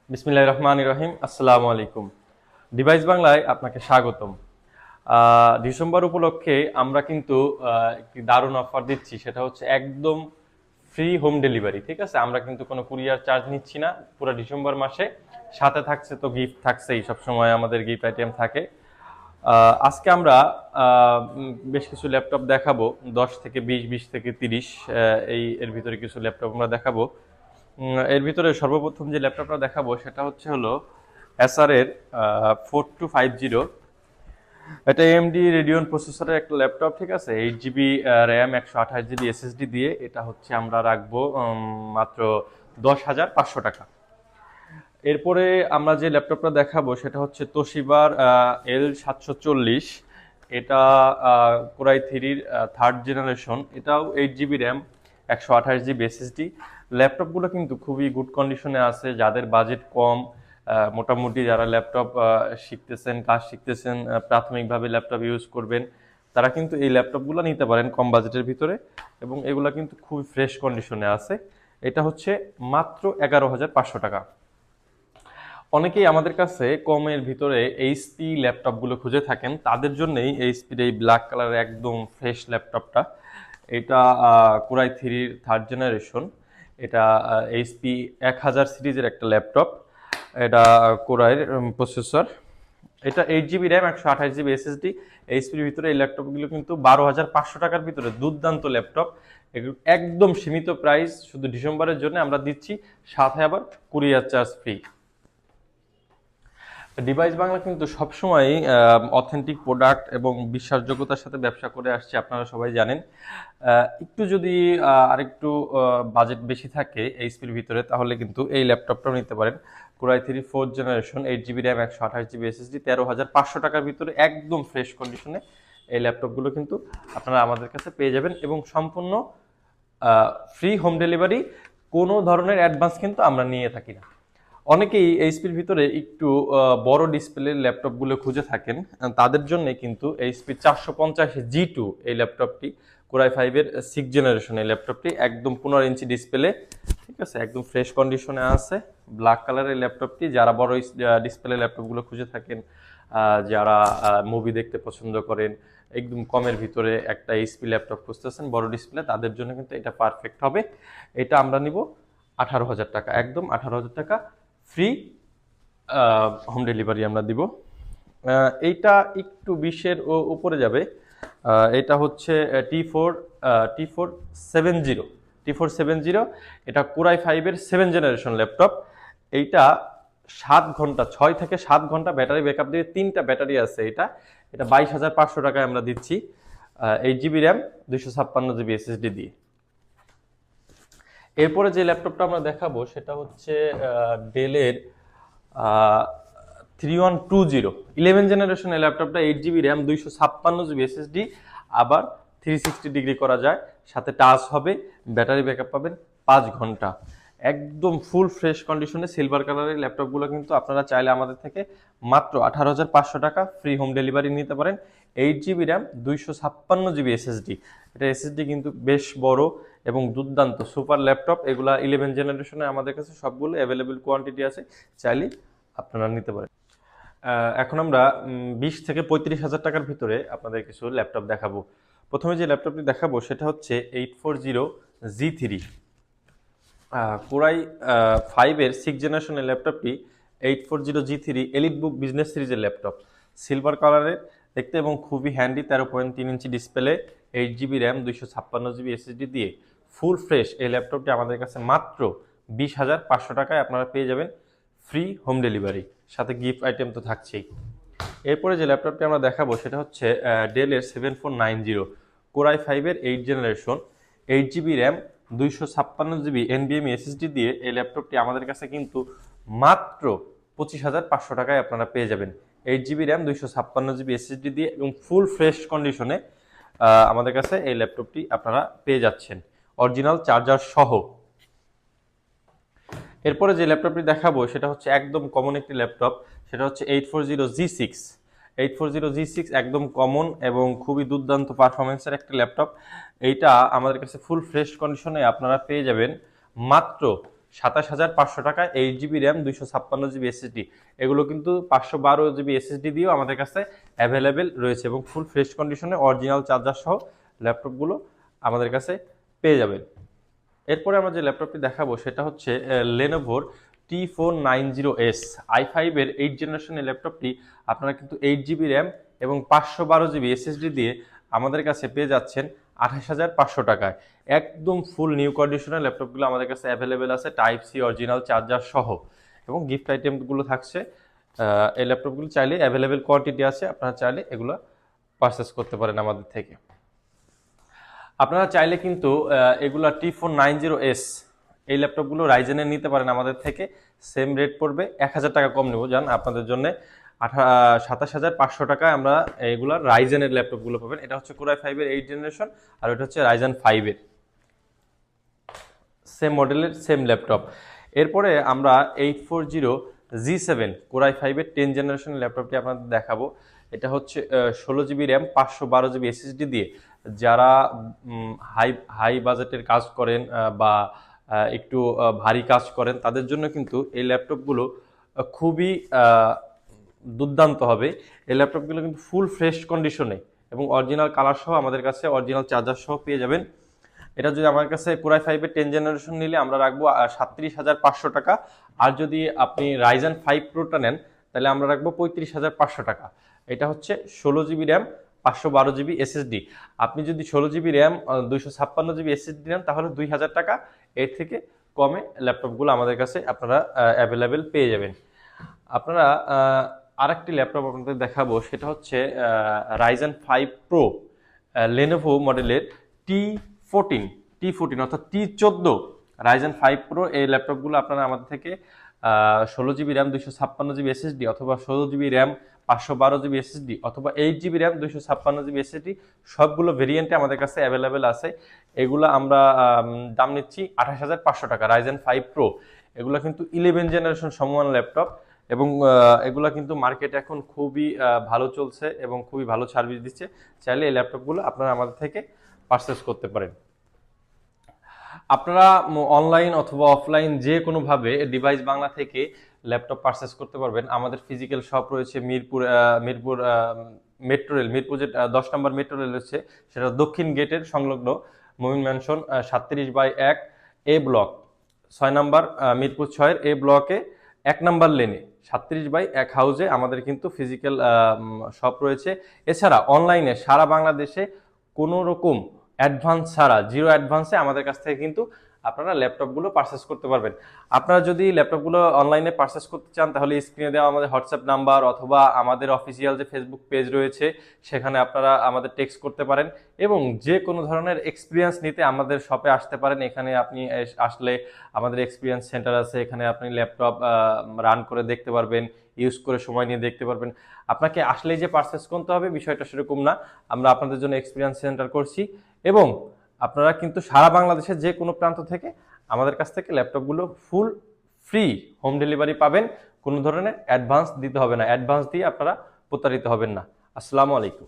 বিসমিল্লাহির রহমানির রহিম। আসসালামু আলাইকুম। ডিভাইস বাংলায় আপনাকে স্বাগতম। ডিসেম্বর উপলক্ষে আমরা কিন্তু একটি দারুণ অফার দিচ্ছি, সেটা হচ্ছে একদম ফ্রি হোম ডেলিভারি। ঠিক আছে, আমরা কিন্তু কোনো কুরিয়ার চার্জ নিচ্ছি না পুরো ডিসেম্বর মাসে। সাথে থাকছে তো গিফট থাকছেই, সবসময় আমাদের গিফট আইটেম থাকে। আজকে আমরা বেশ কিছু ল্যাপটপ দেখাবো, 10 থেকে 20, 20 থেকে 30, এর ভিতরে কিছু ল্যাপটপ আমরা দেখাবো। এর ভিতরে সর্বপ্রথম যে ল্যাপটপটা দেখাবো সেটা হলো এসার এর 4250। এটা এএমডি রেডিয়ন প্রসেসরের একটা ল্যাপটপ। ঠিক আছে, 8 জিবি র্যাম, 128 জিবি এসএসডি দিয়ে। এটা হচ্ছে আমরা রাখবো মাত্র 10,500 টাকা। এরপরে আমরা যে ল্যাপটপটা দেখাবো সেটা হচ্ছে তোশিবার L740। এটা কোরাই থ্রির থার্ড জেনারেশন। এটাও 8 জিবি র্যাম, 128 জিবি এসএসডি। ল্যাপটপগুলো কিন্তু খুবই গুড কন্ডিশনে আছে। যাদের বাজেট কম, মোটামুটি যারা ল্যাপটপ শিখতেছেন, কাজ শিখতেছেন, প্রাথমিকভাবে ল্যাপটপ ইউজ করবেন, তারা কিন্তু এই ল্যাপটপগুলো নিতে পারেন কম বাজেটের ভিতরে। এবং এগুলো কিন্তু খুবই ফ্রেশ কন্ডিশনে আছে। এটা হচ্ছে মাত্র 11,500 টাকা। অনেকেই আমাদের কাছে কমের ভিতরে এইচপি ল্যাপটপগুলো খুঁজে থাকেন, তাদের জন্যই এইচপির এই ব্ল্যাক কালারের একদম ফ্রেশ ল্যাপটপটা। এটা কোরাই থ্রির থার্ড জেনারেশন। এটা এইচপি 1000 সিরিজের একটা ল্যাপটপ। এটা কোরাইয়ের প্রসেসর। এটা 8 জিবি র্যাম, 128 জিবি এসএসডি। এইচপির ভিতরে এই ল্যাপটপগুলো কিন্তু 12,500 টাকার ভিতরে দুর্দান্ত ল্যাপটপ। এগুলো একদম সীমিত প্রাইস, শুধু ডিসেম্বরের জন্য আমরা দিচ্ছি, সাথে আবার courier charge free. Device Bangla কিন্তু সবসময় অথেন্টিক প্রোডাক্ট এবং বিশ্বাসযোগ্যতার সাথে ব্যবসা করে আসছে, আপনারা সবাই জানেন। একটু যদি আরেকটু বাজেট বেশি থাকে এইচপির ভিতরে, তাহলে কিন্তু এই ল্যাপটপটাও নিতে পারেন। Core i three fourth generation, 8 GB RAM, 128 GB SSD, 13,500 টাকার ভিতরে একদম ফ্রেশ কন্ডিশনে এই ল্যাপটপগুলো কিন্তু আপনারা আমাদের কাছে পেয়ে যাবেন। এবং সম্পূর্ণ ফ্রি হোম ডেলিভারি, কোনো ধরনের অ্যাডভান্স কিন্তু আমরা নিয়ে থাকি না। অনেকেই এইচপির ভিতরে একটু বড় ডিসপ্লের ল্যাপটপগুলো খুঁজে থাকেন, তাদের জন্য কিন্তু এইচপি 450 G2 এই ল্যাপটপটি, কোরাই ফাইভের 6 জেনারেশন এই ল্যাপটপটি, একদম 15 ইঞ্চি ডিসপ্লে। ঠিক আছে, একদম ফ্রেশ কন্ডিশনে আছে। ব্ল্যাক কালারের ল্যাপটপটি, যারা বড় ডিসপ্লে ল্যাপটপগুলো খুঁজে থাকেন, যারা মুভি দেখতে পছন্দ করেন, একদম কমের ভিতরে একটা এইচপি ল্যাপটপ খুঁজতেছেন বড় ডিসপ্লে, তাদের জন্য কিন্তু এটা পারফেক্ট হবে। এটা আমরা নিব 18,000 টাকা, একদম 18,000 টাকা ফ্রি হোম ডেলিভারি আমরা দিব। এইটা একটু 20-এর উপরে যাবে। এটা হচ্ছে T470, T470। এটা কোরাই ফাইভের 7 জেনারেশন ল্যাপটপ। এইটা 7 ঘন্টা, 6 থেকে 7 ঘন্টা ব্যাটারি ব্যাকআপ দিয়ে, 3টা ব্যাটারি আছে। এটা এটা 22,500 টাকায় আমরা দিচ্ছি, 8 জিবি র্যাম, 256 জিবি এসএসডি দিয়ে। এরপরে যে ল্যাপটপটা আমরা দেখাবো সেটা হচ্ছে ডেলের 3120, 11 জেনারেশনের ল্যাপটপটা। 8 জিবি র্যাম, 256 জিবি এসএসডি, আবার 360 ডিগ্রি করা যায়, সাথে টাচ হবে, ব্যাটারি ব্যাকআপ পাবেন 5 ঘন্টা। একদম ফুল ফ্রেশ কন্ডিশনে সিলভার কালারের ল্যাপটপগুলো কিন্তু আপনারা চাইলে আমাদের থেকে মাত্র 18,500 টাকা ফ্রি হোম ডেলিভারি নিতে পারেন। 8 জিবি র্যাম, 256 জিবি এসএসডি। এটা এসএসডি কিন্তু বেশ বড় এবং দুর্দান্ত সুপার ল্যাপটপ। এগুলা 11 জেনারেশনে আমাদের কাছে সবগুলো অ্যাভেলেবেল কোয়ান্টিটি আছে, চাইলে আপনারা নিতে পারেন। এখন আমরা 20 থেকে 35 হাজার টাকার ভিতরে আপনাদের কিছু ল্যাপটপ দেখাবো। প্রথমে যে ল্যাপটপটি দেখাবো সেটা হচ্ছে 840G3, কোরাই ফাইভের 6 জেনারেশনের ল্যাপটপটি। 840G3 এলিট বুক বিজনেস সিরিজের ল্যাপটপ, সিলভার কালারের দেখতে এবং খুবই handy. 13.3 inch display, 8 GB RAM, 256 GB SSD দিয়ে ফুল ফ্রেশ এই ল্যাপটপটি আমাদের কাছে মাত্র 20,500 টাকায় আপনারা পেয়ে যাবেন ফ্রি হোম ডেলিভারি, সাথে গিফট আইটেম তো থাকছেই। এরপরে যে ল্যাপটপটি আমরা দেখাবো সেটা হচ্ছে ডেলের 7490, কোরাই ফাইভের 8 জেনারেশন, 8 জিবি র্যাম, 256 জিবি এনবিএমই এসএসডি দিয়ে এই ল্যাপটপটি আমাদের কাছে কিন্তু মাত্র 25,500 টাকায় আপনারা পেয়ে যাবেন। 8 জিবি র্যাম, 256 জিবি এসএসডি দিয়ে এবং ফুল ফ্রেশ কন্ডিশনে আমাদের কাছে এই ল্যাপটপটি আপনারা পেয়ে যাচ্ছেন অরিজিনাল চার্জার সহ। এরপরে যে ল্যাপটপটি দেখাবো সেটা হচ্ছে একদম কমন একটি ল্যাপটপ, সেটা হচ্ছে 840G6। 840G6 একদম কমন এবং খুবই দুর্দান্ত পারফরমেন্সের একটা ল্যাপটপ। এইটা আমাদের কাছে ফুল ফ্রেশ কন্ডিশনে আপনারা পেয়ে যাবেন মাত্র 27,500 টাকা, 8 GB র্যাম, 256 GB SSD। এগুলো কিন্তু 512 GB SSD দিয়েও আমাদের কাছে অ্যাভেলেবেল রয়েছে এবং ফুল ফ্রেশ কন্ডিশনে অরিজিনাল চার্জার সহ ল্যাপটপগুলো আমাদের কাছে পেয়ে যাবেন। এরপরে আমরা যে ল্যাপটপটি দেখাবো সেটা হচ্ছে লেনোভোর T490S i5 এর 8th জেনারেশনের ল্যাপটপটি। আপনারা কিন্তু 8 GB র্যাম এবং 512 GB SSD দিয়ে আমাদের কাছে পেয়ে যাচ্ছেন 28,500 টাকায়। একদম ফুল নিউ কন্ডিশনের ল্যাপটপগুলো আমাদের কাছে অ্যাভেলেবেল আছে, টাইপ সি অরিজিনাল চার্জার সহ, এবং গিফট আইটেমগুলো থাকছে। এই ল্যাপটপগুলো চাইলে অ্যাভেলেবেল কোয়ান্টিটি আছে, আপনারা চাইলে এগুলো পারচেস করতে পারেন আমাদের থেকে। আপনারা চাইলে কিন্তু এগুলা T490S এই ল্যাপটপগুলো রাইজেনের নিতে পারেন আমাদের থেকে। সেম রেট পড়বে, 1,000 টাকা কম নেবো জান আপনাদের জন্য। 27,500 টাকায় আমরা এগুলা রাইজেনের ল্যাপটপগুলো পাবেন। এটা হচ্ছে কোর i5 এর 8th জেনারেশন, আর এটা হচ্ছে রাইজেন 5 এর সেম মডেলের সেম ল্যাপটপ। এরপরে আমরা 840G7 কোর i5 এর 10th জেনারেশন ল্যাপটপটি আপনাদের দেখাবো। এটা হচ্ছে 16 GB র্যাম, 512 GB SSD দিয়ে যারা হাই হাই বাজেটের কাজ করেন বা একটু ভারী কাজ করেন তাদের জন্য কিন্তু এই ল্যাপটপগুলো খুবই দুর্দান্ত হবে। এই ল্যাপটপগুলো কিন্তু ফুল ফ্রেশ কন্ডিশনে এবং অরিজিনাল কালার সহ আমাদের কাছে অরিজিনাল চার্জার সহ পেয়ে যাবেন। এটা যদি আমার কাছে কোর i5 এর 10th জেনারেশন নিলে আমরা রাখবো 37,500 টাকা, আর যদি আপনি রাইজেন 5 প্রোটা নেন তাহলে আমরা রাখবো 35,500 টাকা। এটা হচ্ছে 16 GB র্যাম, 512 GB SSD। আপনি যদি 16 GB র্যাম 256 GB SSD নেন তাহলে 2,000 টাকা, এর থেকে কমে ল্যাপটপগুলো আমাদের কাছে আপনারা অ্যাভেলেবেল পেয়ে যাবেন। আপনারা আরেকটি ল্যাপটপ আপনাদের দেখাবো, সেটা হচ্ছে রাইজেন 5 প্রো লেনোভো মডেলের T14 অর্থাৎ T14 রাইজেন 5 প্রো। এই ল্যাপটপগুলো আপনারা আমাদের থেকে 16 GB র্যাম, 256 GB SSD অথবা 16 GB র্যাম, 512 GB SSD অথবা 8 GB র্যাম, 256 GB SSD সবগুলো ভেরিয়েন্টে আমাদের কাছে অ্যাভেলেবেল আছে। এগুলো আমরা দাম নিচ্ছি 28,500 টাকা। রাইজেন 5 প্রো এগুলো কিন্তু 11 জেনারেশন সমমান ল্যাপটপ এবং এগুলো কিন্তু মার্কেটে এখন খুবই ভালো চলছে এবং খুবই ভালো সার্ভিস দিচ্ছে। চাইলে এই ল্যাপটপগুলো আপনারা আমাদের থেকে পারচেস করতে পারেন। আপনারা অনলাইন অথবা অফলাইন যে কোনোভাবে ডিভাইস বাংলা থেকে ল্যাপটপ পারচেস করতে পারবেন। আমাদের ফিজিক্যাল শপ রয়েছে মিরপুর মেট্রো রেল, মিরপুর যে 10 নম্বর মেট্রো রেল রয়েছে সেটা দক্ষিণ গেটের সংলগ্ন মমিন ম্যানশন 37/1 এ ব্লক 6 নম্বর মিরপুর 6 এ ব্লকে 1 নম্বর লেনে 37/1 হাউসে আমাদের কিন্তু ফিজিক্যাল শপ রয়েছে। এছাড়া অনলাইনে সারা বাংলাদেশে কোনো রকম অ্যাডভান্স ছাড়া, জিরো অ্যাডভান্সে আমাদের কাছ থেকে কিন্তু আপনারা ল্যাপটপগুলো পারচেস করতে পারবেন। আপনারা যদি ল্যাপটপগুলো অনলাইনে পারচেস করতে চান তাহলে স্ক্রিনে দেওয়া আমাদের হোয়াটসঅ্যাপ নাম্বার অথবা আমাদের অফিসিয়াল যে ফেসবুক পেজ রয়েছে সেখানে আপনারা আমাদের টেক্সট করতে পারেন এবং যে কোনো ধরনের এক্সপিরিয়েন্স নিতে আমাদের শপে আসতে পারেন। এখানে আপনি আসলে আমাদের এক্সপিরিয়েন্স সেন্টার আছে, এখানে আপনি ল্যাপটপ রান করে দেখতে পারবেন, ইউজ করে সময় নিয়ে দেখতে পারবেন। আপনাকে আসলেই যে পারচেস করতে হবে বিষয়টা সেরকম না, আমরা আপনাদের জন্য এক্সপিরিয়েন্স সেন্টার করছি এবং আপনারা কিন্তু সারা বাংলাদেশের যে কোনো প্রান্ত থেকে আমাদের কাছ থেকে ল্যাপটপগুলো ফুল ফ্রি হোম ডেলিভারি পাবেন। কোনো ধরনের অ্যাডভান্স দিতে হবে না, অ্যাডভান্স দিয়ে আপনারা প্রতারিত হবেন না। আসসালামু আলাইকুম।